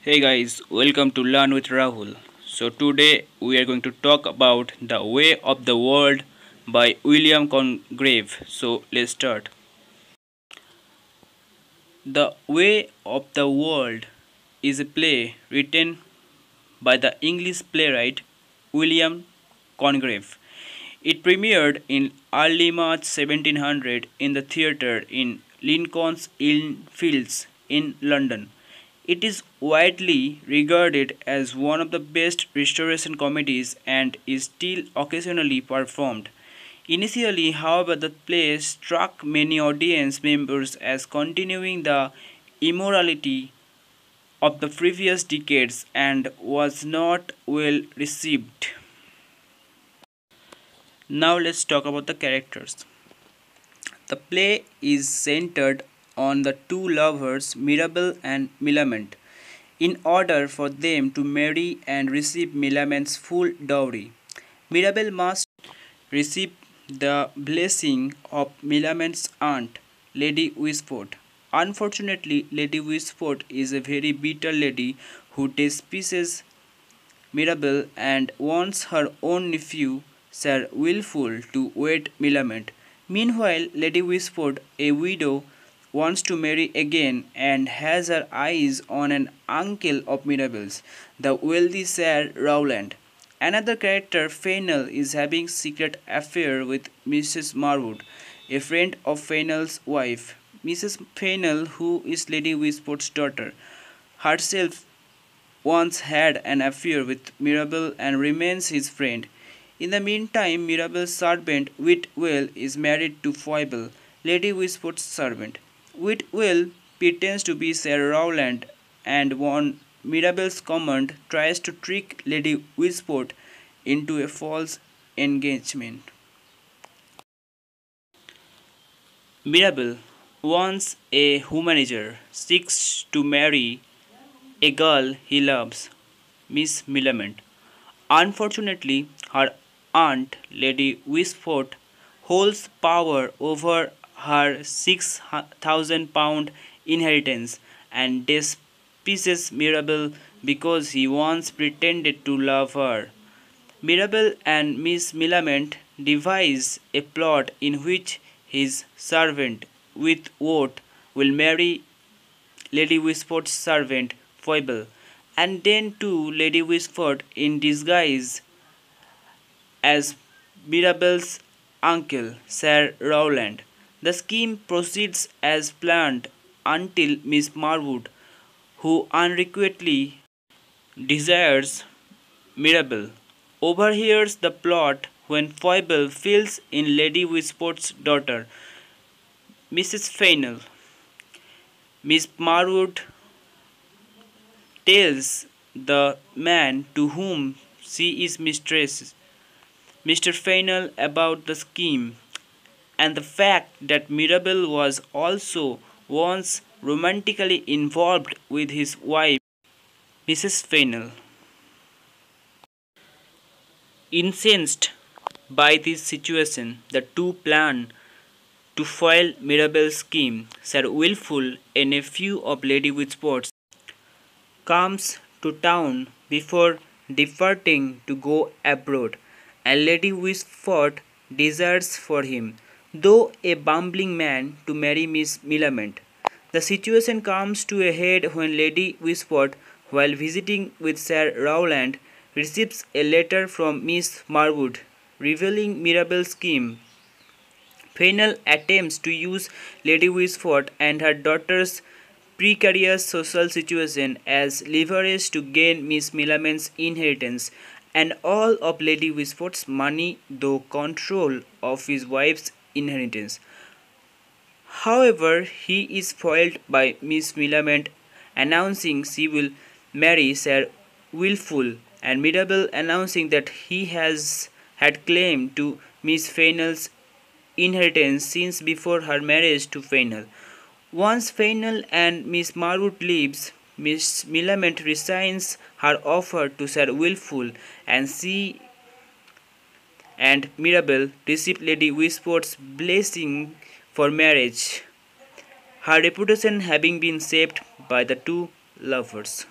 Hey guys, welcome to Learn with Rahul. So today we are going to talk about The Way of the World by William Congreve. So let's start. The Way of the World is a play written by the English playwright William Congreve. It premiered in early March 1700 in the theatre in Lincoln's Inn Fields in London. It is widely regarded as one of the best restoration comedies and is still occasionally performed. Initially, however, the play struck many audience members as continuing the immorality of the previous decades and was not well received. Now let's talk about the characters. The play is centered on the two lovers Mirabel and Millamant in order for them to marry and receive Millament's full dowry. Mirabel must receive the blessing of Millament's aunt, Lady Wishfort. Unfortunately, Lady Wishfort is a very bitter lady who despises Mirabel and wants her own nephew, Sir Wilful, to wed Millament. Meanwhile, Lady Wishfort, a widow, wants to marry again and has her eyes on an uncle of Mirabel's, the wealthy Sir Rowland. Another character, Fennel, is having secret affair with Mrs. Marwood, a friend of Fennel's wife. Mrs. Fennel, who is Lady Wishfort's daughter, herself once had an affair with Mirabel and remains his friend. In the meantime, Mirabel's servant Whitwell is married to Foible, Lady Wishfort's servant. Whitwell pretends to be Sir Rowland and on Mirabel's command tries to trick Lady Wishfort into a false engagement. Mirabel, once a humanizer, seeks to marry a girl he loves, Miss Millament. Unfortunately, her aunt, Lady Wishfort, holds power over her £6,000 inheritance and despises Mirabel because he once pretended to love her. Mirabel and Miss Millament devise a plot in which his servant, Whitworth, will marry Lady Wishfort's servant, Foible, and then to Lady Wishfort in disguise as Mirabel's uncle, Sir Rowland. The scheme proceeds as planned until Miss Marwood, who unrequited desires Mirabel, overhears the plot when Foible fills in Lady Wishfort's daughter, Mrs. Fennel. Miss Marwood tells the man to whom she is mistress, Mr. Fennel, about the scheme and the fact that Mirabel was also once romantically involved with his wife, Mrs. Fennel. Incensed by this situation, the two plan to foil Mirabel's scheme. Sir Wilful, a nephew of Lady Wishfort, comes to town before departing to go abroad, and Lady Wishfort desires for him, though a bumbling man, to marry Miss Millament. The situation comes to a head when Lady Wishfort, while visiting with Sir Rowland, receives a letter from Miss Marwood revealing Mirabel's scheme. Fennel attempts to use Lady Wishfort and her daughter's precarious social situation as leverage to gain Miss Millament's inheritance and all of Lady Wishfort's money, though control of his wife's inheritance. However, he is foiled by Miss Millament announcing she will marry Sir Wilful and Mirabel announcing that he has had claim to Miss Fennel's inheritance since before her marriage to Fennel. Once Fennel and Miss Marwood leaves, Miss Millament resigns her offer to Sir Wilful and she and Mirabel receive Lady Wishfort's blessing for marriage, her reputation having been saved by the two lovers.